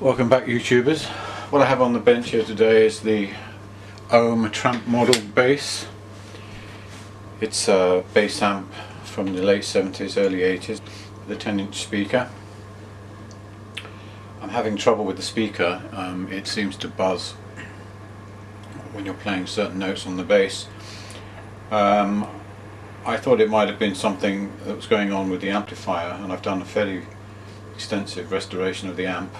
Welcome back, YouTubers. What I have on the bench here today is the Ohm Tramp model bass. It's a bass amp from the late 70s, early 80s with a 10-inch speaker. I'm having trouble with the speaker. It seems to buzz when you're playing certain notes on the bass. I thought it might have been something that was going on with the amplifier, and I've done a fairly extensive restoration of the amp,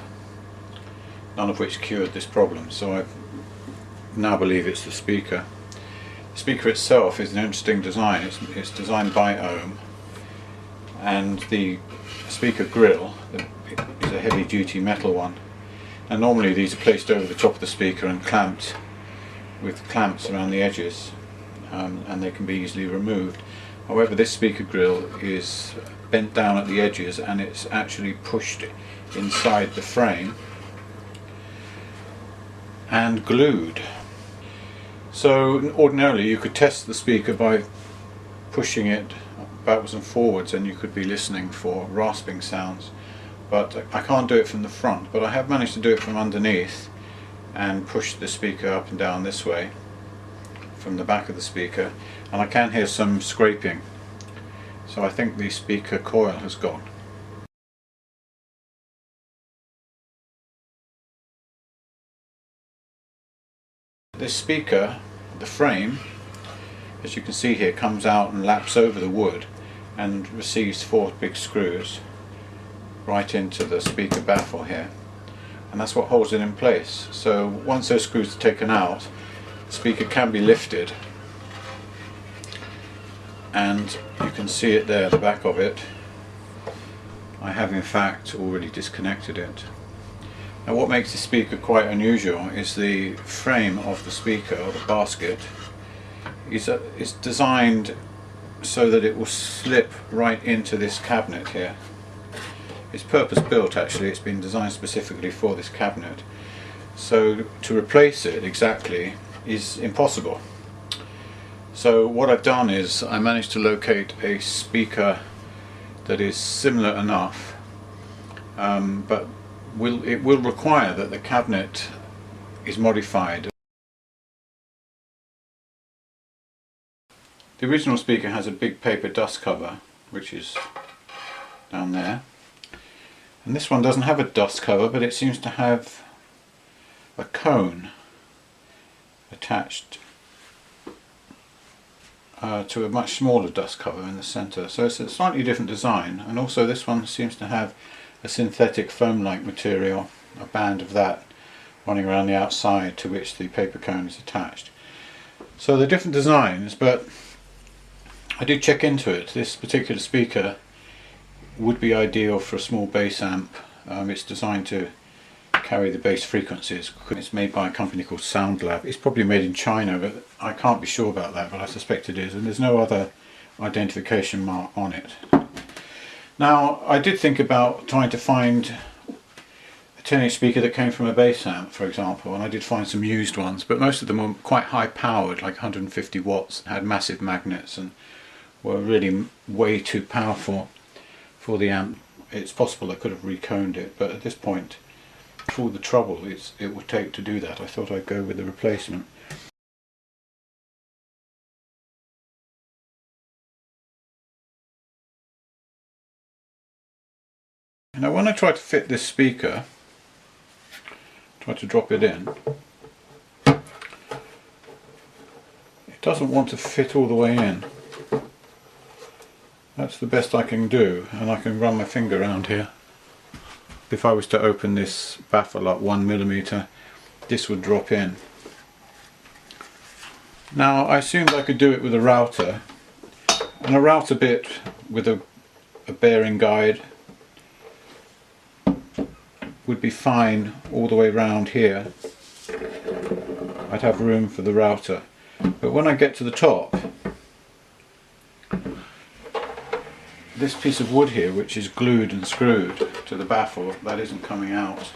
none of which cured this problem, so I now believe it's the speaker. The speaker itself is an interesting design. It's designed by Ohm, and the speaker grill is a heavy duty metal one, and normally these are placed over the top of the speaker and clamped with clamps around the edges, and they can be easily removed. However, this speaker grill is bent down at the edges and it's actually pushed inside the frame and glued. So ordinarily you could test the speaker by pushing it backwards and forwards and you could be listening for rasping sounds, but I can't do it from the front. But I have managed to do it from underneath and push the speaker up and down this way from the back of the speaker, and I can hear some scraping, so I think the speaker coil has gone. This speaker, the frame, as you can see here, comes out and laps over the wood and receives 4 big screws right into the speaker baffle here, and that's what holds it in place. So once those screws are taken out, the speaker can be lifted, and you can see it there, the back of it. I have in fact already disconnected it. Now what makes the speaker quite unusual is the frame of the speaker, or the basket, is designed so that it will slip right into this cabinet here. It's purpose built actually, it's been designed specifically for this cabinet. So to replace it exactly is impossible. So what I've done is I managed to locate a speaker that is similar enough, but it will require that the cabinet is modified. The original speaker has a big paper dust cover, which is down there, and this one doesn't have a dust cover, but it seems to have a cone attached to a much smaller dust cover in the centre. So it's a slightly different design, and also this one seems to have a synthetic foam-like material, a band of that running around the outside to which the paper cone is attached. So they're different designs, but I did check into it. This particular speaker would be ideal for a small bass amp. It's designed to carry the bass frequencies. It's made by a company called Sound Lab. It's probably made in China, but I can't be sure about that, but I suspect it is, and there's no other identification mark on it. Now I did think about trying to find a 10-inch speaker that came from a bass amp, for example, and I did find some used ones, but most of them were quite high powered, like 150 watts, had massive magnets and were really way too powerful for the amp. It's possible I could have reconed it, but at this point, for all the trouble it would take to do that, I thought I'd go with the replacement. Now when I try to fit this speaker, try to drop it in, it doesn't want to fit all the way in. That's the best I can do, and I can run my finger around here. If I was to open this baffle up 1mm, this would drop in. Now I assumed I could do it with a router, and a router bit with a bearing guide would be fine all the way around here. I'd have room for the router, but when I get to the top, this piece of wood here, which is glued and screwed to the baffle, that isn't coming out.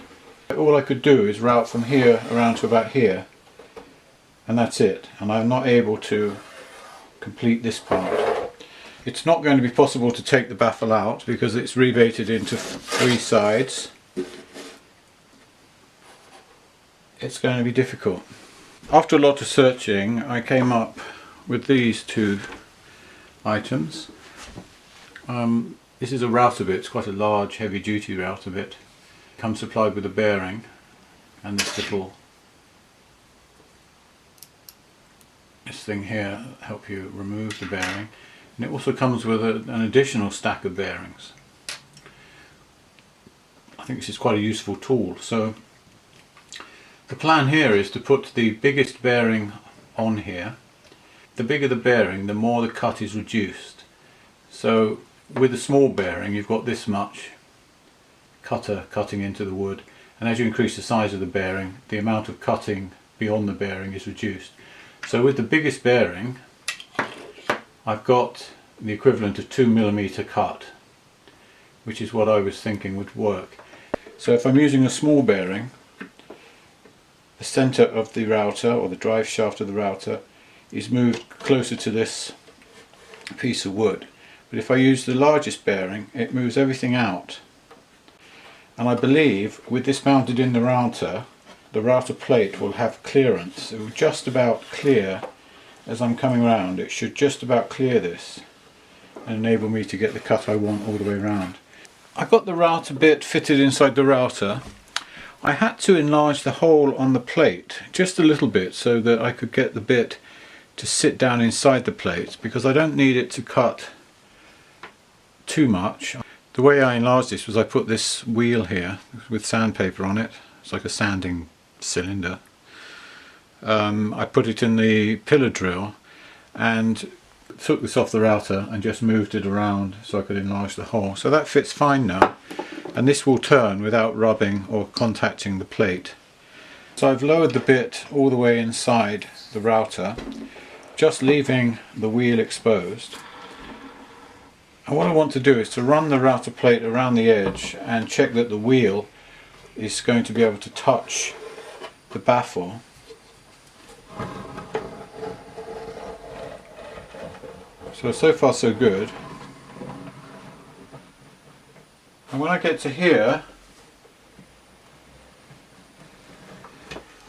All I could do is route from here around to about here, and that's it, and I'm not able to complete this part. It's not going to be possible to take the baffle out because it's rebated into 3 sides, it's going to be difficult. After a lot of searching, I came up with these two items. This is a router bit. It's quite a large, heavy-duty router bit. Comes supplied with a bearing and this thing here help you remove the bearing, and it also comes with an additional stack of bearings. I think this is quite a useful tool. So the plan here is to put the biggest bearing on here. The bigger the bearing, the more the cut is reduced. So with the small bearing you've got this much cutter cutting into the wood, and as you increase the size of the bearing, the amount of cutting beyond the bearing is reduced. So with the biggest bearing I've got the equivalent of 2mm cut, which is what I was thinking would work. So if I'm using a small bearing, the centre of the router, or the drive shaft of the router, is moved closer to this piece of wood. But if I use the largest bearing, it moves everything out. And I believe with this mounted in the router plate will have clearance. It will just about clear, as I'm coming around, it should just about clear this and enable me to get the cut I want all the way around. I've got the router bit fitted inside the router. I had to enlarge the hole on the plate just a little bit so that I could get the bit to sit down inside the plate, because I don't need it to cut too much. The way I enlarged this was I put this wheel here with sandpaper on it. It's like a sanding cylinder. I put it in the pillar drill and took this off the router and just moved it around so I could enlarge the hole. So that fits fine now, and this will turn without rubbing or contacting the plate. So I've lowered the bit all the way inside the router, just leaving the wheel exposed. And what I want to do is to run the router plate around the edge and check that the wheel is going to be able to touch the baffle. So far so good. And when I get to here,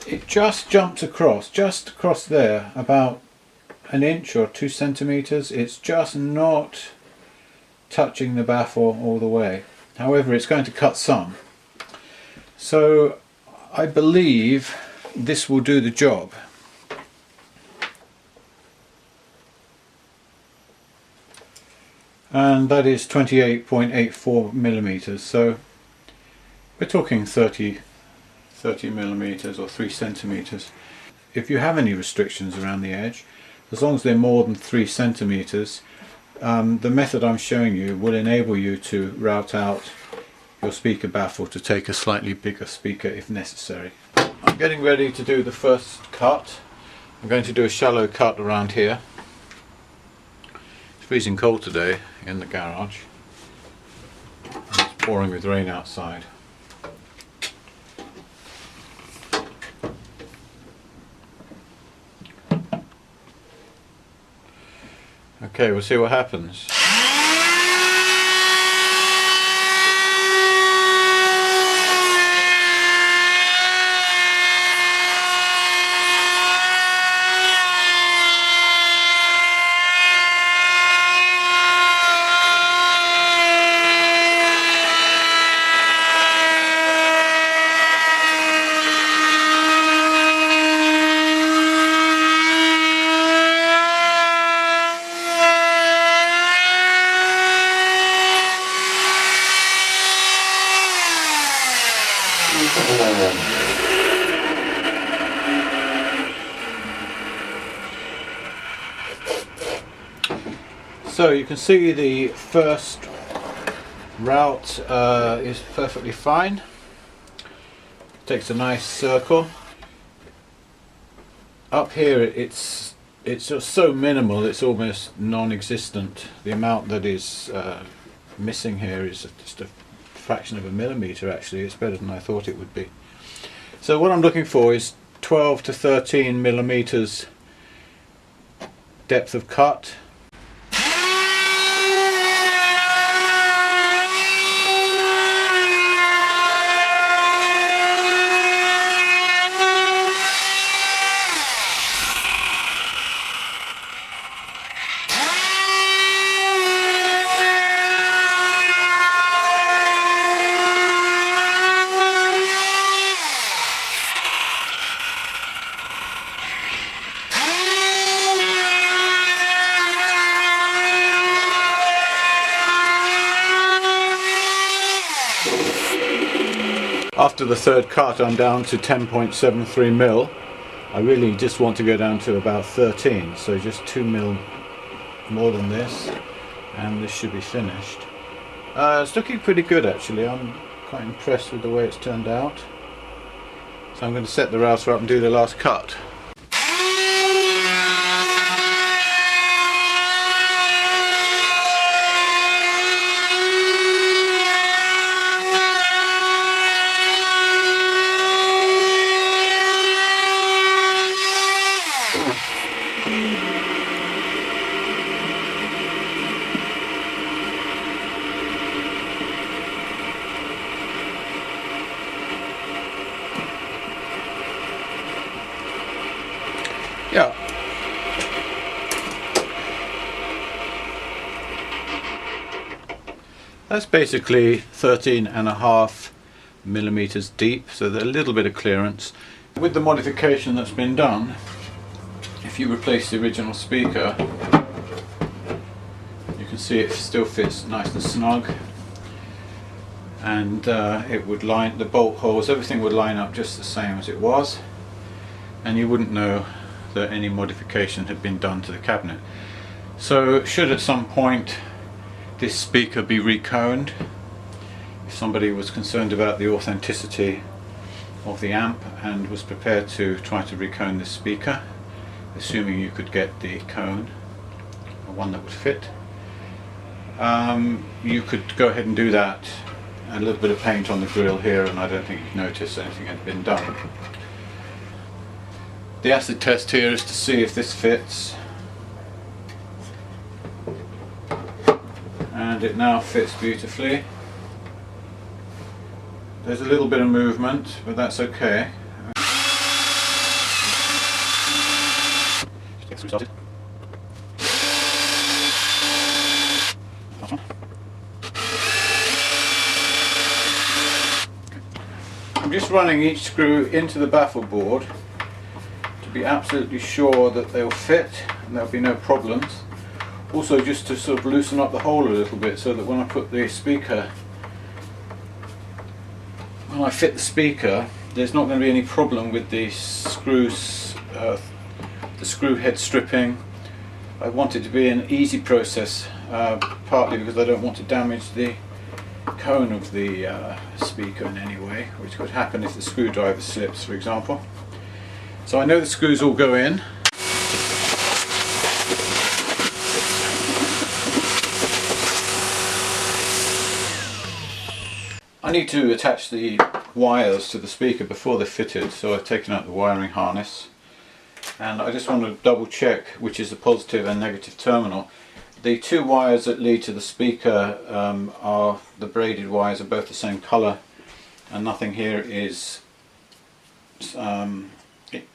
it just jumps across, just across there, about an inch or 2 centimeters. It's just not touching the baffle all the way. However, it's going to cut some. So I believe this will do the job. And that is 28.84 millimeters. So we're talking 30 millimeters or 3 centimeters. If you have any restrictions around the edge, as long as they're more than 3 centimeters, the method I'm showing you will enable you to route out your speaker baffle to take a slightly bigger speaker if necessary. I'm getting ready to do the first cut. I'm going to do a shallow cut around here. It's freezing cold today in the garage. It's pouring with rain outside. Okay, we'll see what happens. So you can see the first route is perfectly fine. Takes a nice circle. Up here it's just so minimal, it's almost non-existent. The amount that is missing here is just a fraction of a millimeter. Actually, it's better than I thought it would be. So what I'm looking for is 12 to 13 millimeters depth of cut. after the third cut I'm down to 10.73 mil. I really just want to go down to about 13, so just 2 mil more than this, and this should be finished. It's looking pretty good actually. I'm quite impressed with the way it's turned out. So I'm going to set the router up and do the last cut. Yeah. That's basically 13.5 millimeters deep, so there's a little bit of clearance. With the modification that's been done, if you replace the original speaker, you can see it still fits nice and snug, and it would line, the bolt holes, everything would line up just the same as it was, and you wouldn't know that any modification had been done to the cabinet. So should at some point this speaker be reconed, if somebody was concerned about the authenticity of the amp and was prepared to try to recone this speaker, assuming you could get the cone, or one that would fit, you could go ahead and do that. A little bit of paint on the grill here, and I don't think you'd notice anything had been done. The acid test here is to see if this fits, and it now fits beautifully. There's a little bit of movement, but that's okay. I'm just running each screw into the baffle board to be absolutely sure that they'll fit and there'll be no problems. Also just to sort of loosen up the hole a little bit, so that when I put the speaker, when I fit the speaker, there's not going to be any problem with the screws, the screw head stripping. I want it to be an easy process, partly because I don't want to damage the cone of the speaker in any way, which could happen if the screwdriver slips, for example. So I know the screws all go in. I need to attach the wires to the speaker before they're fitted, so I've taken out the wiring harness, and I just want to double check which is the positive and negative terminal. The two wires that lead to the speaker are the braided wires, are both the same colour, and nothing here is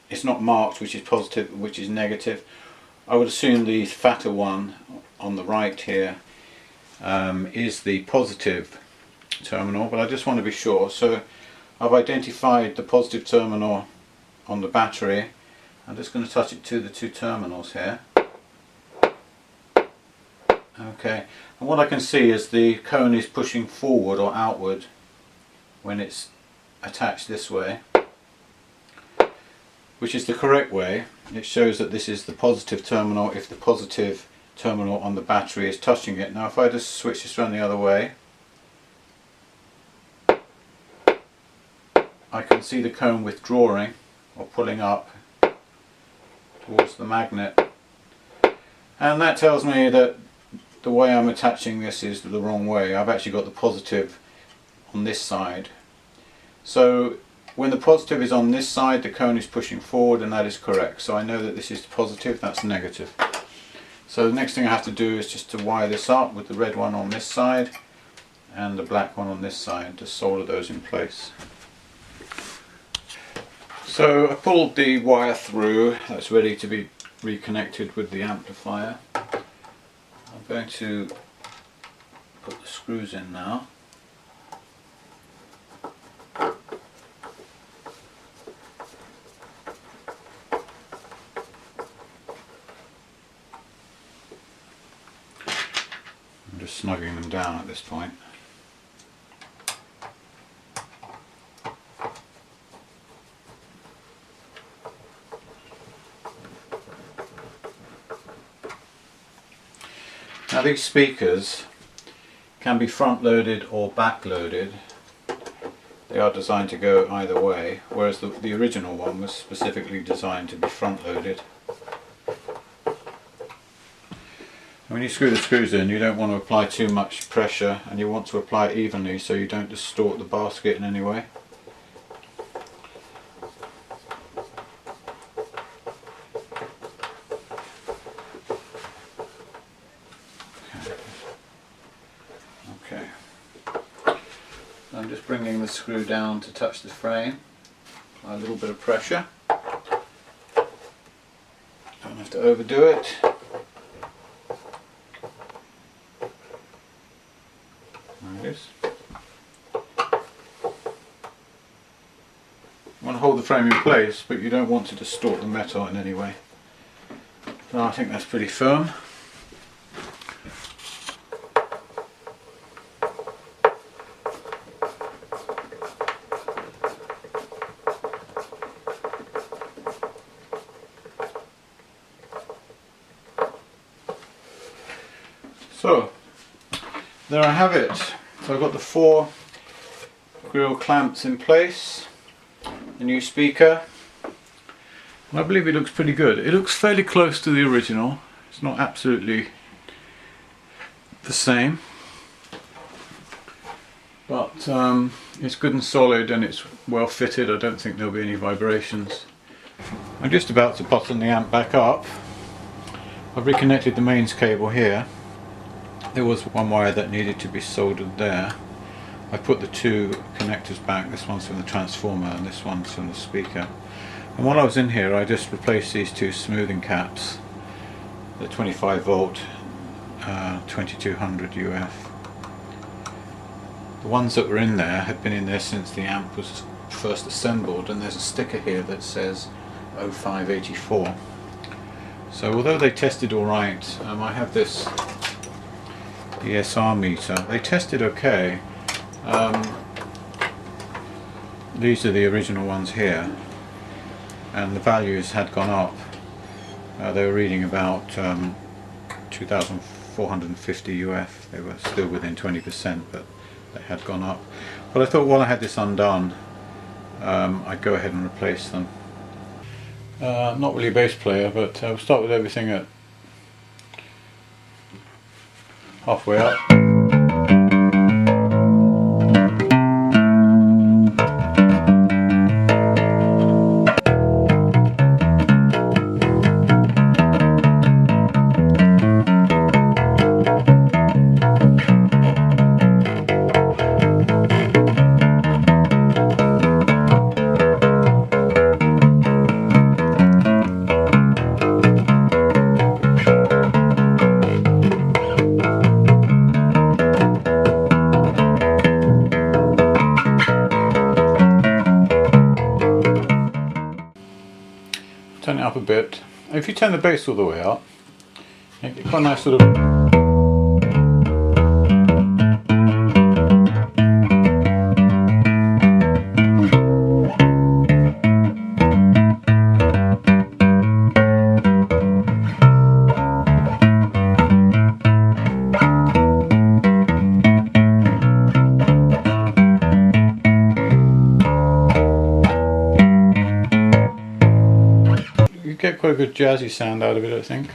it's not marked which is positive which is negative. I would assume the fatter one on the right here is the positive terminal, but I just want to be sure. So I've identified the positive terminal on the battery. I'm just going to touch it to the two terminals here. Okay, and what I can see is the cone is pushing forward or outward when it's attached this way, which is the correct way. It shows that this is the positive terminal if the positive terminal on the battery is touching it. Now if I just switch this around the other way, I can see the cone withdrawing or pulling up towards the magnet, and that tells me that the way I'm attaching this is the wrong way. I've actually got the positive on this side. So when the positive is on this side, the cone is pushing forward, and that is correct. So I know that this is positive, that's negative. So the next thing I have to do is just to wire this up with the red one on this side and the black one on this side, to solder those in place. So I pulled the wire through, that's ready to be reconnected with the amplifier. I'm going to put the screws in now. I'm just snugging them down at this point. Now these speakers can be front loaded or back loaded. They are designed to go either way, whereas the original one was specifically designed to be front loaded. When you screw the screws in, you don't want to apply too much pressure, and you want to apply it evenly so you don't distort the basket in any way. Okay. I'm just bringing the screw down to touch the frame. Apply a little bit of pressure. Don't have to overdo it. There it is. You want to hold the frame in place, but you don't want to distort the metal in any way. So I think that's pretty firm. So there I have it. So I've got the 4 grill clamps in place, the new speaker, and I believe it looks pretty good. It looks fairly close to the original. It's not absolutely the same, but it's good and solid, and it's well fitted. I don't think there'll be any vibrations. I'm just about to button the amp back up. I've reconnected the mains cable here. There was one wire that needed to be soldered there. I put the 2 connectors back. This one's from the transformer and this one's from the speaker. And while I was in here, I just replaced these 2 smoothing caps. The 25 volt 2200 UF. The ones that were in there had been in there since the amp was first assembled, and there's a sticker here that says 0584. So although they tested alright, I have this ESR meter. They tested okay. These are the original ones here, and the values had gone up. They were reading about 2450 UF. They were still within 20%, but they had gone up. But I thought while I had this undone, I'd go ahead and replace them. I'm not really a bass player, but we'll start with everything at halfway up. Turn it up a bit. If you turn the bass all the way up, you get quite a nice sort of... get quite a good jazzy sound out of it, I think.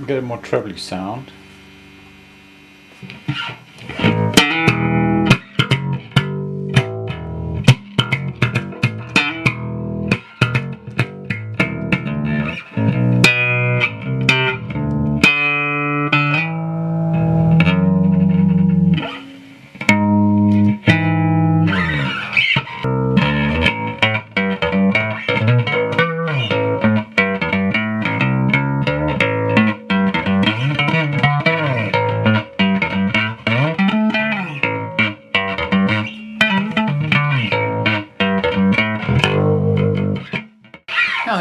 Get a more trebly sound.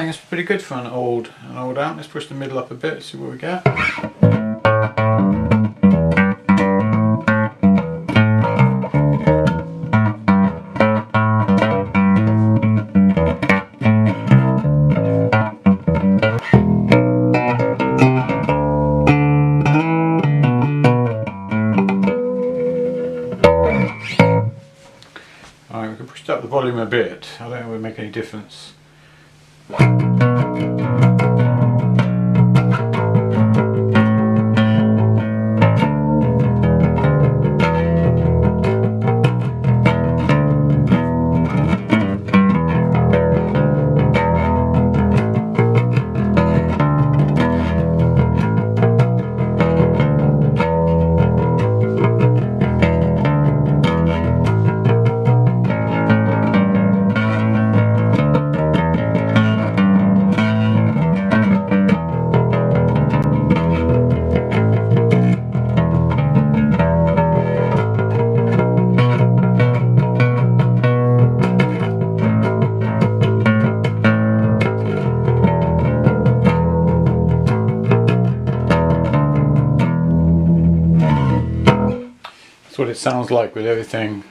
think it's pretty good for an old amp. Let's push the middle up a bit, see what we get. Alright, we can push up the volume a bit. I don't think it would make any difference. That's what it sounds like with everything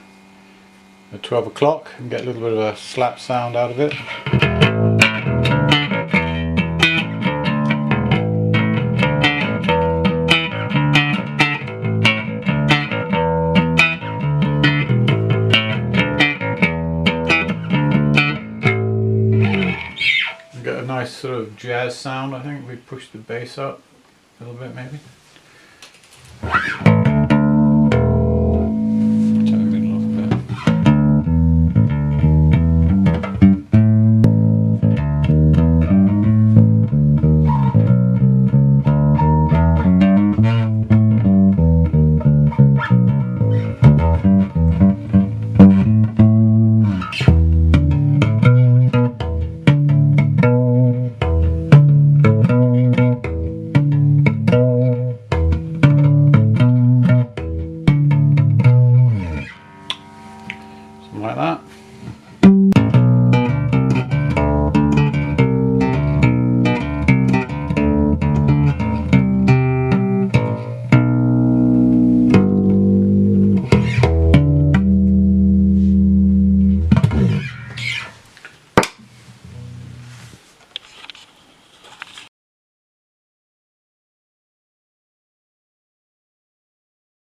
at 12 o'clock. You can get a little bit of a slap sound out of it. You get a nice sort of jazz sound, I think. We push the bass up a little bit maybe.